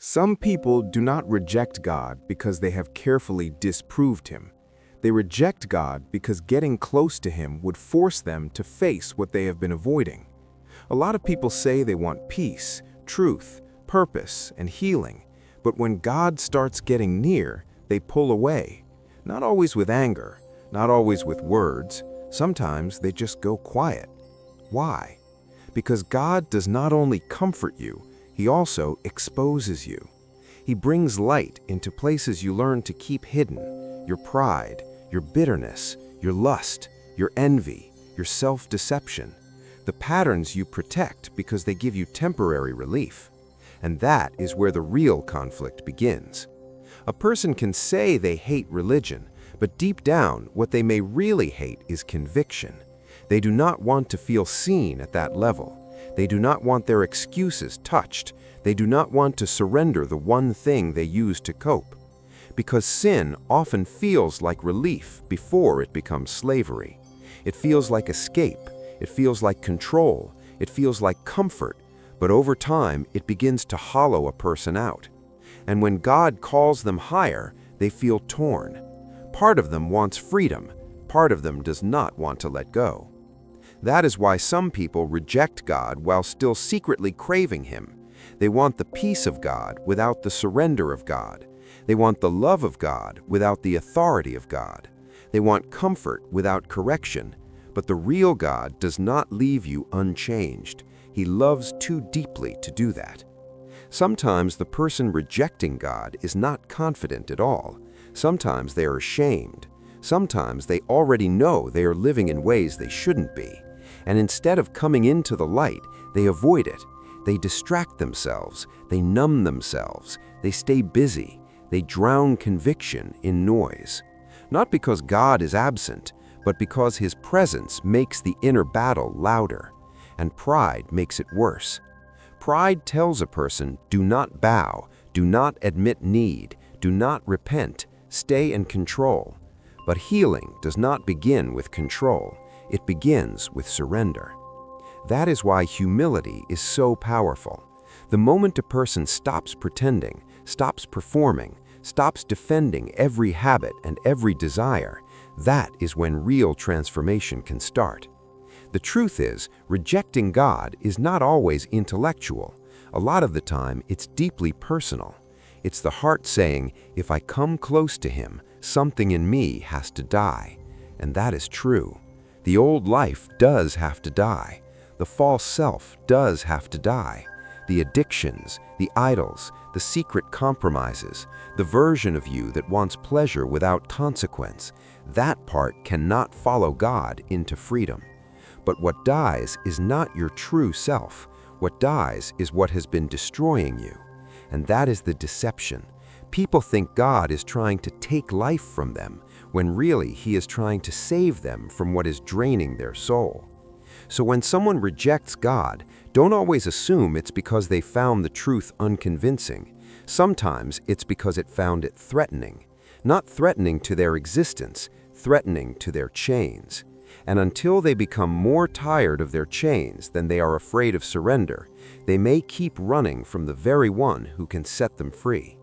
Some people do not reject God because they have carefully disproved him. They reject God because getting close to him would force them to face what they have been avoiding. A lot of people say they want peace, truth, purpose, and healing, but when God starts getting near, they pull away. Not always with anger, not always with words, sometimes they just go quiet. Why? Because God does not only comfort you, he also exposes you. He brings light into places you learn to keep hidden, your pride, your bitterness, your lust, your envy, your self-deception, the patterns you protect because they give you temporary relief. And that is where the real conflict begins. A person can say they hate religion, but deep down, what they may really hate is conviction. They do not want to feel seen at that level. They do not want their excuses touched. They do not want to surrender the one thing they use to cope. Because sin often feels like relief before it becomes slavery. It feels like escape. It feels like control. It feels like comfort. But over time, it begins to hollow a person out. And when God calls them higher, they feel torn. Part of them wants freedom. Part of them does not want to let go. That is why some people reject God while still secretly craving him. They want the peace of God without the surrender of God. They want the love of God without the authority of God. They want comfort without correction. But the real God does not leave you unchanged. He loves too deeply to do that. Sometimes the person rejecting God is not confident at all. Sometimes they are ashamed. Sometimes they already know they are living in ways they shouldn't be. And instead of coming into the light, they avoid it. They distract themselves. They numb themselves. They stay busy. They drown conviction in noise. Not because God is absent, but because his presence makes the inner battle louder. And pride makes it worse. Pride tells a person, do not bow, do not admit need, do not repent, stay in control. But healing does not begin with control. It begins with surrender. That is why humility is so powerful. The moment a person stops pretending, stops performing, stops defending every habit and every desire, that is when real transformation can start. The truth is, rejecting God is not always intellectual. A lot of the time, it's deeply personal. It's the heart saying, if I come close to him, something in me has to die. And that is true. The old life does have to die. The false self does have to die. The addictions, the idols, the secret compromises, the version of you that wants pleasure without consequence, that part cannot follow God into freedom. But what dies is not your true self. What dies is what has been destroying you. And that is the deception. People think God is trying to take life from them, when really he is trying to save them from what is draining their soul. So when someone rejects God, don't always assume it's because they found the truth unconvincing. Sometimes it's because it found it threatening. Not threatening to their existence, threatening to their chains. And until they become more tired of their chains than they are afraid of surrender, they may keep running from the very one who can set them free.